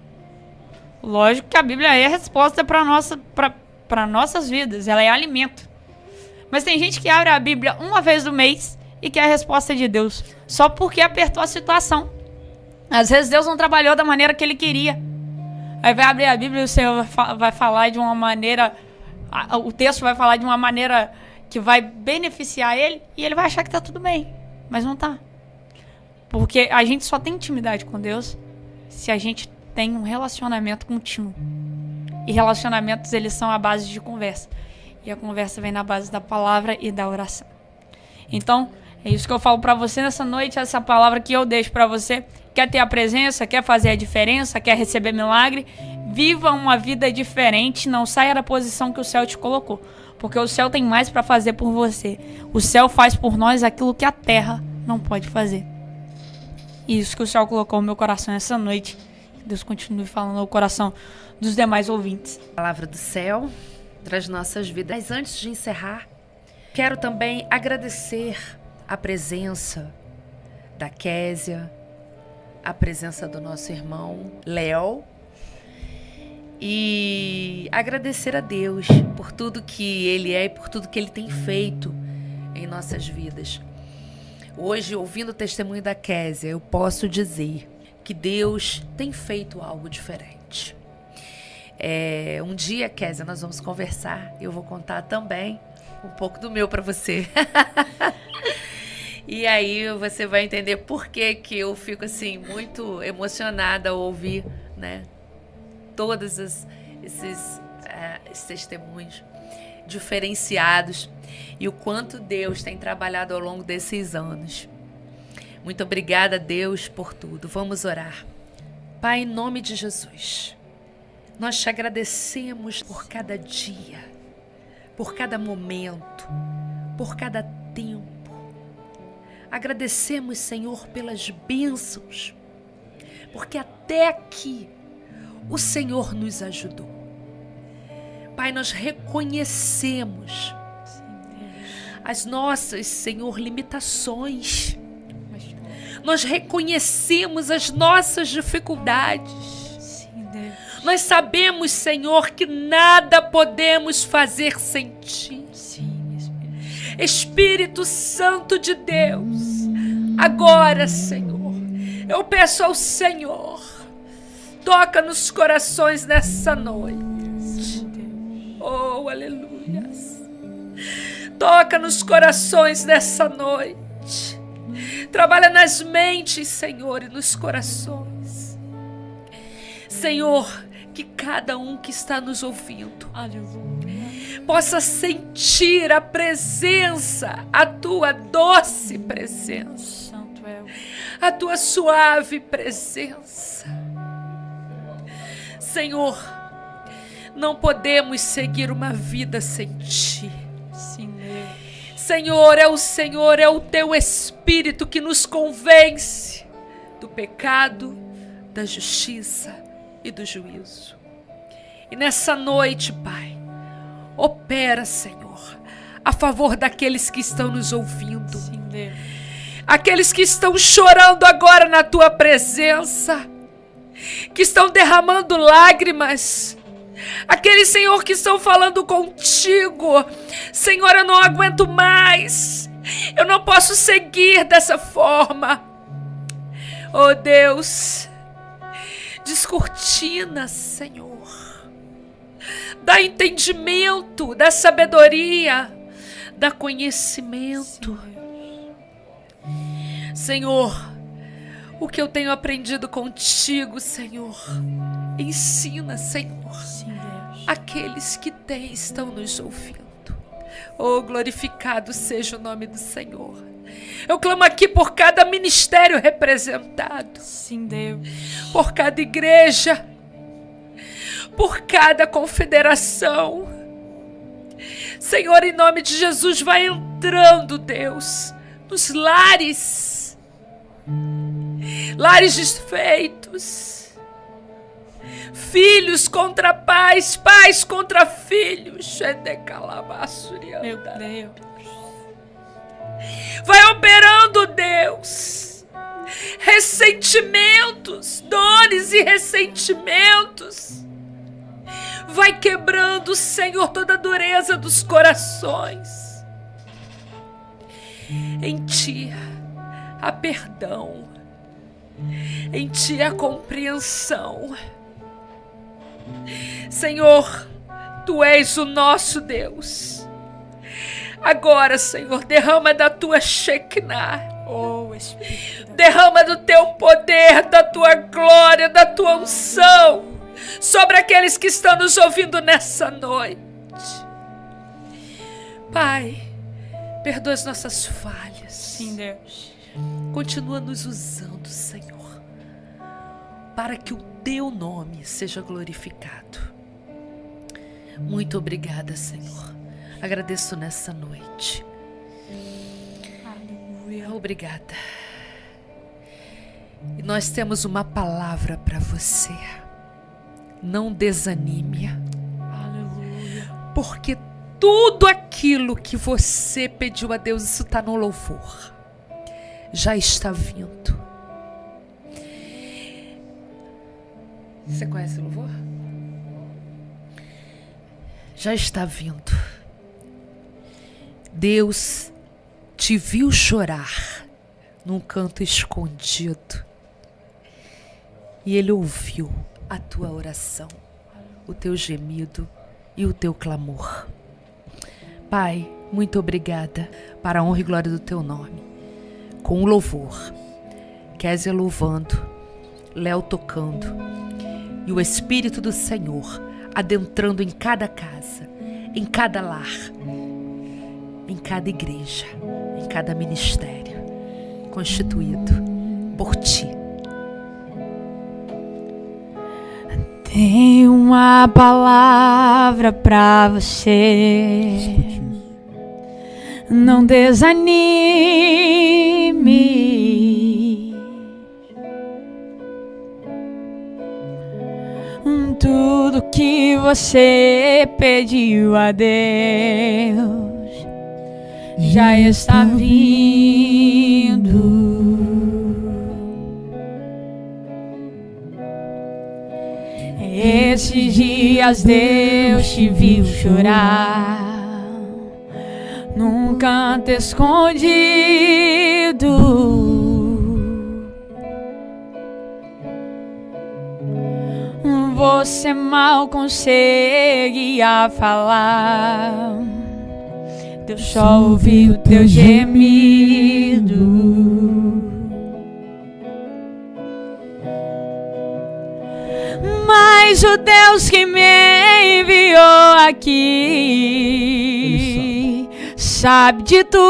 Lógico que a Bíblia é resposta para nossas vidas. Ela é alimento. Mas tem gente que abre a Bíblia uma vez no mês e quer a resposta de Deus. Só porque apertou a situação. Às vezes Deus não trabalhou da maneira que ele queria. Aí vai abrir a Bíblia e o Senhor vai falar de uma maneira O texto vai falar de uma maneira que vai beneficiar ele e ele vai achar que tá tudo bem, mas não tá. Porque a gente só tem intimidade com Deus se a gente tem um relacionamento contínuo. E relacionamentos, eles são a base de conversa. E a conversa vem na base da palavra e da oração. Então, é isso que eu falo pra você nessa noite, essa palavra que eu deixo pra você. Quer ter a presença, quer fazer a diferença, quer receber milagre? Viva uma vida diferente, não saia da posição que o céu te colocou. Porque o céu tem mais pra fazer por você. O céu faz por nós aquilo que a terra não pode fazer. E isso que o céu colocou no meu coração essa noite. Deus continue falando no coração dos demais ouvintes. Palavra do céu para as nossas vidas. Antes de encerrar, quero também agradecer a presença da Késia, a presença do nosso irmão Léo e agradecer a Deus por tudo que Ele é e por tudo que Ele tem feito em nossas vidas. Hoje, ouvindo o testemunho da Késia, eu posso dizer que Deus tem feito algo diferente. Um dia, Késia, nós vamos conversar e eu vou contar também um pouco do meu para você. E aí você vai entender por que eu fico assim muito emocionada ao ouvir, né, todos esses testemunhos diferenciados e o quanto Deus tem trabalhado ao longo desses anos. Muito obrigada, Deus, por tudo. Vamos orar. Pai, em nome de Jesus, nós te agradecemos por cada dia, por cada momento, por cada tempo. Agradecemos, Senhor, pelas bênçãos, porque até aqui o Senhor nos ajudou. Pai, nós reconhecemos as nossas, Senhor, limitações. Nós reconhecemos as nossas dificuldades. Sim, Deus. Nós sabemos, Senhor, que nada podemos fazer sem Ti. Sim, Espírito. Espírito Santo de Deus, agora, Senhor, eu peço ao Senhor, toca nos corações nessa noite. Oh, aleluias. Toca nos corações nessa noite. Trabalha nas mentes, Senhor, e nos corações. Senhor, que cada um que está nos ouvindo possa sentir a presença, a Tua doce presença, a Tua suave presença. Senhor, não podemos seguir uma vida sem Ti. Sim, Deus. Senhor, é o Teu Espírito que nos convence do pecado, da justiça e do juízo. E nessa noite, Pai, opera, Senhor, a favor daqueles que estão nos ouvindo. Sim, Deus. Aqueles que estão chorando agora na Tua presença, que estão derramando lágrimas. Aqueles, Senhor, que estão falando contigo. Senhor, eu não aguento mais. Eu não posso seguir dessa forma. Oh, Deus, descortina, Senhor. Dá entendimento, dá sabedoria, dá conhecimento. Senhor, o que eu tenho aprendido contigo, Senhor, ensina, Senhor, aqueles que estão nos ouvindo. Oh, glorificado seja o nome do Senhor. Eu clamo aqui por cada ministério representado. Sim, Deus. Por cada igreja, por cada confederação. Senhor, em nome de Jesus, vai entrando, Deus, nos lares desfeitos, filhos contra pais, pais contra filhos. Meu Deus. Vai operando, Deus, ressentimentos, dores e ressentimentos. Vai quebrando, Senhor, toda a dureza dos corações. Em Ti há perdão, em Ti há compreensão. Senhor, Tu és o nosso Deus. Agora, Senhor, derrama da tua Shekinah. Oh, Espírito. Derrama do teu poder, da tua glória, da tua unção sobre aqueles que estão nos ouvindo nessa noite. Pai, perdoa as nossas falhas. Sim, Deus. Continua nos usando, Senhor, para que o teu nome seja glorificado. Muito obrigada, Senhor. Agradeço nessa noite. Aleluia. Obrigada. E nós temos uma palavra para você. Não desanime. Aleluia. Porque tudo aquilo que você pediu a Deus, isso está no louvor. Já está vindo. Você conhece o louvor? Já está vindo. Deus te viu chorar num canto escondido. E Ele ouviu a tua oração, o teu gemido e o teu clamor. Pai, muito obrigada para a honra e glória do teu nome. Com o louvor, Kézia louvando, Léo tocando e o Espírito do Senhor adentrando em cada casa, em cada lar, em cada igreja, em cada ministério constituído por Ti. Tem uma palavra pra você. Não desanime. Tudo que você pediu a Deus já está vindo. Esses dias Deus te viu chorar num canto escondido. Você mal conseguia falar, Deus só ouviu teu gemido. Mas o Deus que me enviou aqui sabe de tudo.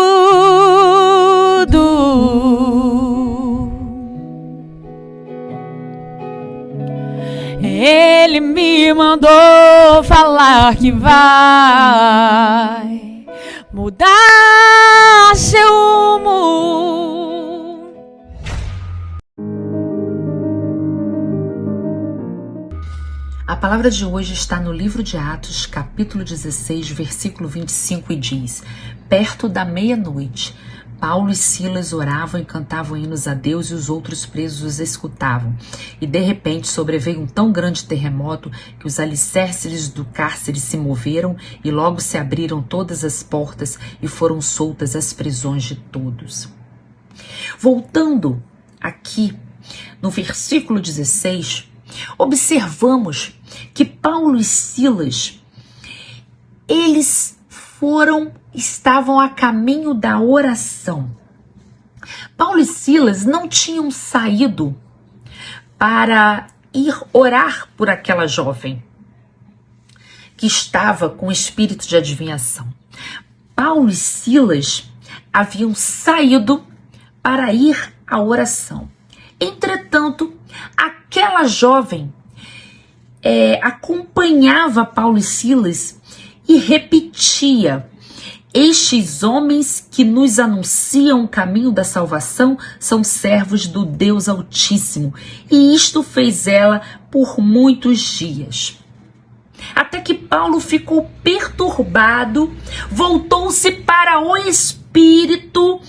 Ele me mandou falar que vai mudar seu rumo. A palavra de hoje está no livro de Atos, capítulo 16, versículo 25, e diz: perto da meia-noite, Paulo e Silas oravam e cantavam hinos a Deus, e os outros presos os escutavam. E de repente sobreveio um tão grande terremoto que os alicerces do cárcere se moveram, e logo se abriram todas as portas e foram soltas as prisões de todos. Voltando aqui no versículo 16, observamos que Paulo e Silas, eles estavam a caminho da oração. Paulo e Silas não tinham saído para ir orar por aquela jovem que estava com espírito de adivinhação. Paulo e Silas haviam saído para ir à oração. Entretanto, aquela jovem acompanhava Paulo e Silas e repetia: estes homens que nos anunciam o caminho da salvação são servos do Deus Altíssimo. E isto fez ela por muitos dias. Até que Paulo ficou perturbado, voltou-se para o Espírito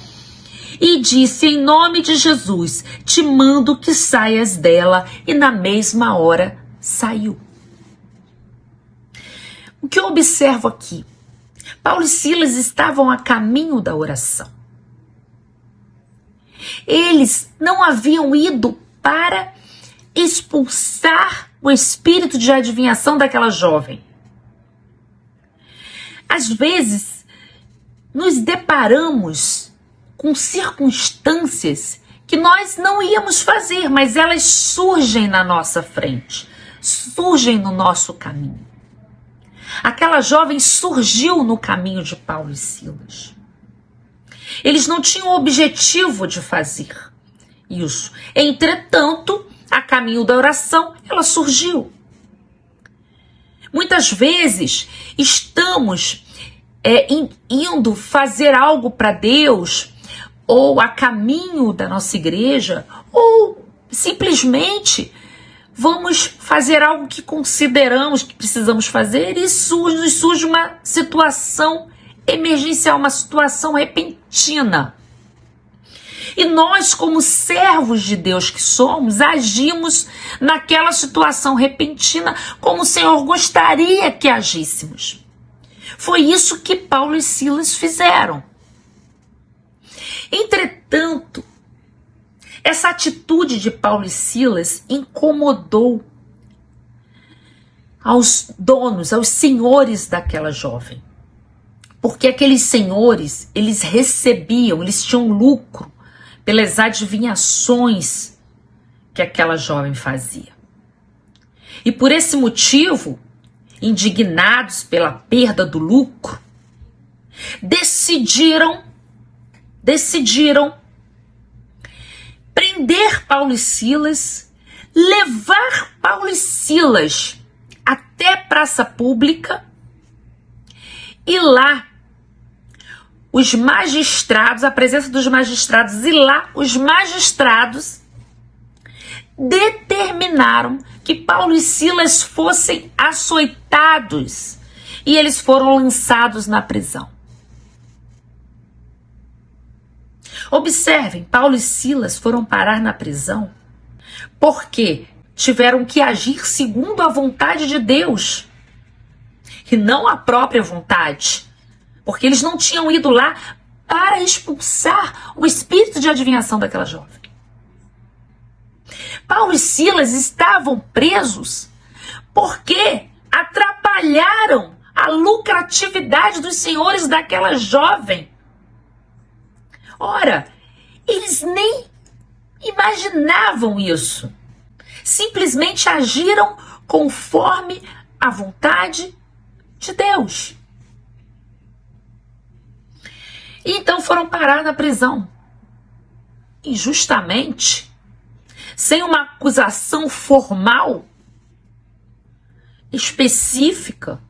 e disse: em nome de Jesus, te mando que saias dela. E na mesma hora saiu. O que eu observo aqui? Paulo e Silas estavam a caminho da oração. Eles não haviam ido para expulsar o espírito de adivinhação daquela jovem. às vezes, nos deparamos com circunstâncias que nós não íamos fazer, mas elas surgem na nossa frente, surgem no nosso caminho. Aquela jovem surgiu no caminho de Paulo e Silas. Eles não tinham o objetivo de fazer isso. Entretanto, a caminho da oração, ela surgiu. Muitas vezes estamos indo fazer algo para Deus, ou a caminho da nossa igreja, ou simplesmente vamos fazer algo que consideramos que precisamos fazer e nos surge uma situação emergencial, uma situação repentina. E nós, como servos de Deus que somos, agimos naquela situação repentina como o Senhor gostaria que agíssemos. Foi isso que Paulo e Silas fizeram. Entretanto, essa atitude de Paulo e Silas incomodou aos donos, aos senhores daquela jovem. Porque aqueles senhores, eles tinham lucro pelas adivinhações que aquela jovem fazia. E por esse motivo, indignados pela perda do lucro, decidiram prender Paulo e Silas, levar Paulo e Silas até a praça pública e lá os magistrados, a presença dos magistrados, e lá os magistrados determinaram que Paulo e Silas fossem açoitados e eles foram lançados na prisão. Observem, Paulo e Silas foram parar na prisão porque tiveram que agir segundo a vontade de Deus e não a própria vontade, porque eles não tinham ido lá para expulsar o espírito de adivinhação daquela jovem. Paulo e Silas estavam presos porque atrapalharam a lucratividade dos senhores daquela jovem. Ora, eles nem imaginavam isso. Simplesmente agiram conforme a vontade de Deus. E então foram parar na prisão. Injustamente, sem uma acusação formal, específica.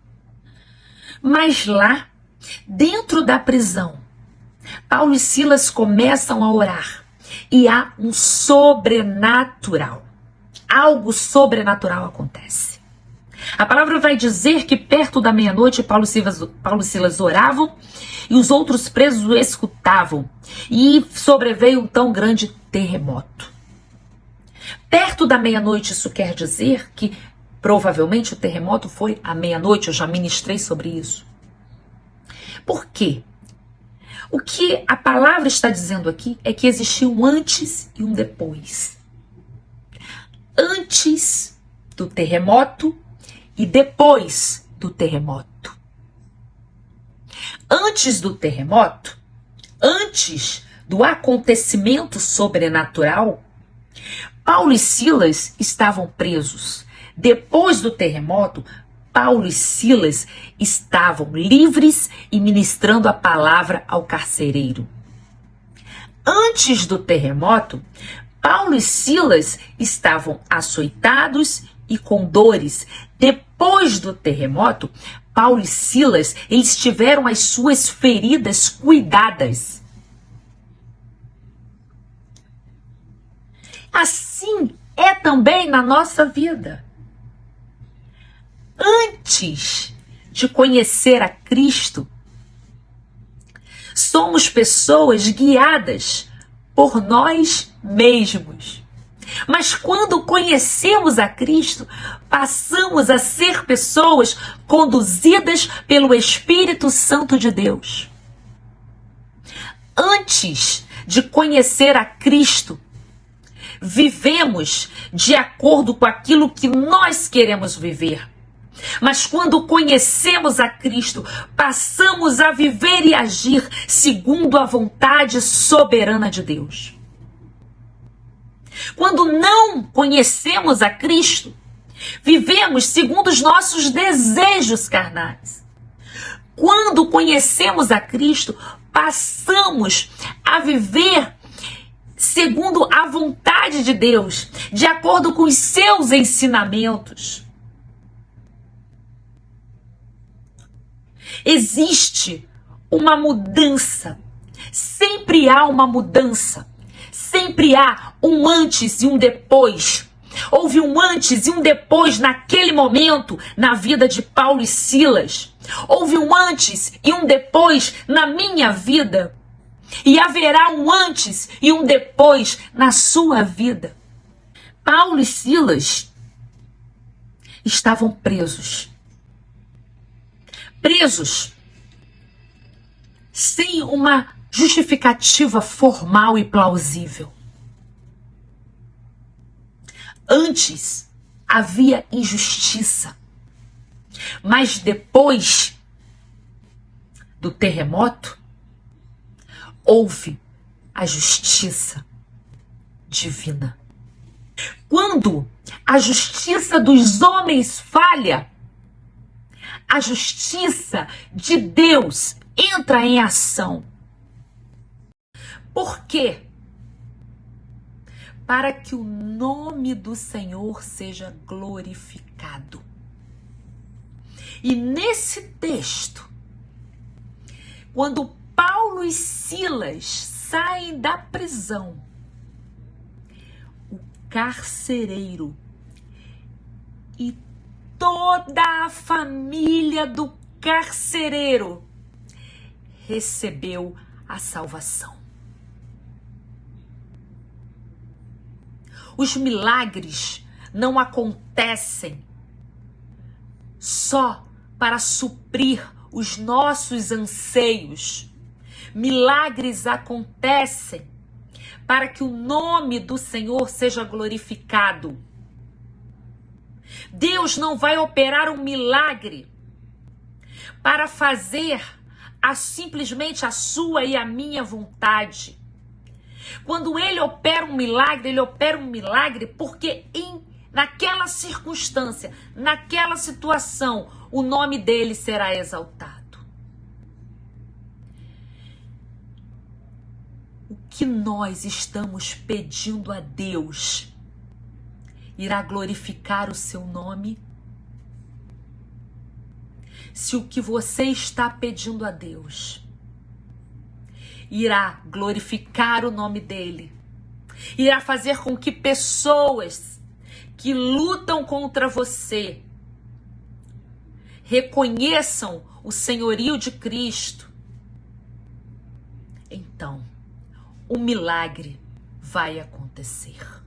Mas lá, dentro da prisão, Paulo e Silas começam a orar e há um sobrenatural. Algo sobrenatural acontece. A palavra vai dizer que perto da meia-noite Paulo e Silas oravam e os outros presos o escutavam. E sobreveio um tão grande terremoto. Perto da meia-noite, isso quer dizer que provavelmente o terremoto foi à meia-noite. Eu já ministrei sobre isso. Por quê? O que a palavra está dizendo aqui é que existiu um antes e um depois. Antes do terremoto e depois do terremoto. Antes do terremoto, antes do acontecimento sobrenatural, Paulo e Silas estavam presos. Depois do terremoto, Paulo e Silas estavam livres e ministrando a palavra ao carcereiro. Antes do terremoto, Paulo e Silas estavam açoitados e com dores. Depois do terremoto, Paulo e Silas, eles tiveram as suas feridas cuidadas. Assim é também na nossa vida. Antes de conhecer a Cristo, somos pessoas guiadas por nós mesmos. Mas quando conhecemos a Cristo, passamos a ser pessoas conduzidas pelo Espírito Santo de Deus. Antes de conhecer a Cristo, vivemos de acordo com aquilo que nós queremos viver. Mas quando conhecemos a Cristo, passamos a viver e agir segundo a vontade soberana de Deus. Quando não conhecemos a Cristo, vivemos segundo os nossos desejos carnais. Quando conhecemos a Cristo, passamos a viver segundo a vontade de Deus, de acordo com os seus ensinamentos. Existe uma mudança, sempre há uma mudança, sempre há um antes e um depois. Houve um antes e um depois naquele momento na vida de Paulo e Silas. Houve um antes e um depois na minha vida. E haverá um antes e um depois na sua vida. Paulo e Silas estavam presos. Presos sem uma justificativa formal e plausível. Antes havia injustiça, mas depois do terremoto houve a justiça divina. Quando a justiça dos homens falha, a justiça de Deus entra em ação. Por quê? Para que o nome do Senhor seja glorificado. E nesse texto, quando Paulo e Silas saem da prisão, o carcereiro e toda a família do carcereiro recebeu a salvação. Os milagres não acontecem só para suprir os nossos anseios. Milagres acontecem para que o nome do Senhor seja glorificado. Deus não vai operar um milagre para fazer simplesmente a sua e a minha vontade. Quando ele opera um milagre porque naquela circunstância, naquela situação, o nome dele será exaltado. O que nós estamos pedindo a Deus irá glorificar o seu nome? Se o que você está pedindo a Deus irá glorificar o nome dele, irá fazer com que pessoas que lutam contra você reconheçam o senhorio de Cristo, então o milagre vai acontecer.